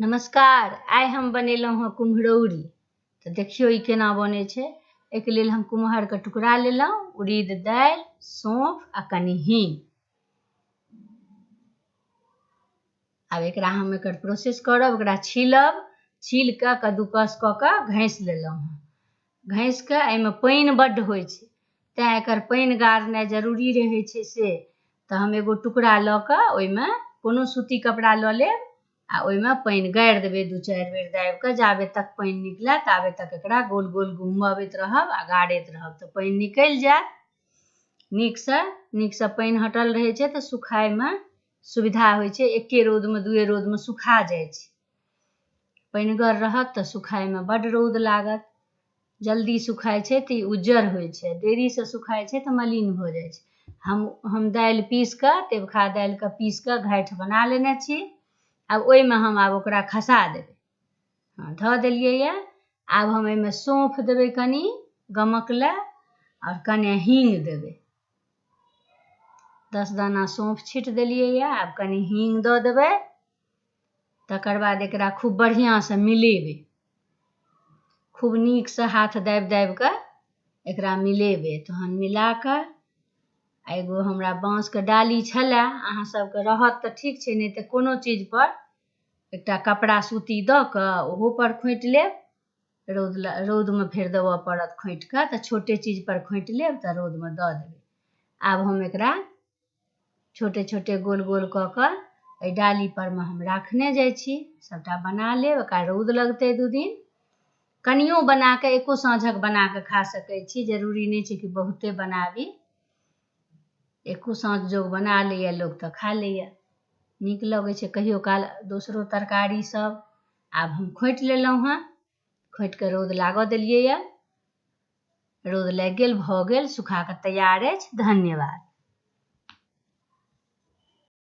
नमस्कार। आइ हम बनेलहुँ हँ कुम्हरौरी। तऽ देखियौ ई केना बनै छै। एहिके लेल हम कुम्हरके टुकड़ा लेलहुँ, उड़ीद दालि, सौंफ आ कनि हींग। आब एकरा हम एकर प्रोसेस करब। एकरा छीलब, छील कऽ कद्दूकस कऽ कऽ घसि लेलहुँ हँ। घसि कऽ एहिमे पानि बड्ड होइ छै, तैँ एकर पानि गारनाइ जरूरी रहै छै। से तऽ हम एगो टुकड़ा लऽ कऽ ओहिमे कोनो सूती कपड़ा लऽ लेब आ ओहिमे पानि गारि देबै। 2-4 बेर दाबि कऽ जाबे तक पानि निकलै ताबे तक एकरा गोल गोल घुमबैत रहब आ गारैत रहब तऽ पानि निकलि जायत नीकसँ पानि हटल रहै छै तऽ सुखायमे सुविधा होइ छै। एके रौदमे 2 रौदमे सुखा जाइ छै। पानिगर रहत तऽ सुखायमे बड्ड रौद लागत। जल्दी सुखाय छै तऽ ई उज्जर होइ छै, देरीसँ सुखाय छै तऽ मलिन भऽ जाइ छै। हम दालि पीस कऽ, तेबखा दालिके पीस कऽ घाटि बना लेने छी। आब ओहिमे हम ओकरा खसा देबै। धऽ देलियै यऽ। आब हम एहिमे सौंफ देबै कनि गमक लए, आओर कनि हींग देबै। 10 दाना सौंफ छीट देलियै यऽ। आब कनि हींग दऽ देबै। तकर बाद एकरा खूब बढ़िआँसँ मिलेबै। खूब नीकसँ हाथ दाबि दाबि कऽ एकरा मिलेबै। तहन मिला कऽ एगो हमरा बाँसके डाली छलए, अहाँ सबके रहत तऽ ठीक छै, नहि तऽ कोनो चीजपर एकटा कपड़ा सूती दऽ कऽ ओहोपर खोँटि लेब। रौदमे फेर देबऽ पड़त खोँटि कऽ, तऽ छोटे चीजपर खोँटि लेब तऽ रौदमे दऽ देबै। आब हम एकरा छोटे छोटे गोल गोल कऽ कऽ एहि डालीपरमे हम राखने जाइ छी। सभटा बना लेब। एकरा रौद लगतै 2 दिन। कनियो बना कऽ एको साँझक बना कऽ खा सकै छी, जरूरी नहि छै कि बहुते बनाबी। एको साँझ जोग बना लैए लोक तऽ खा लैए, नीक लगै छै। कहियो काल दोसरो तरकारी सब। आब हम खोँटि लेलहुँ हँ। खोँटि कऽ रौद लागऽ देलियै यऽ। रौद लागि गेल, भऽ गेल, सुखा कऽ तैयार अछि। धन्यवाद।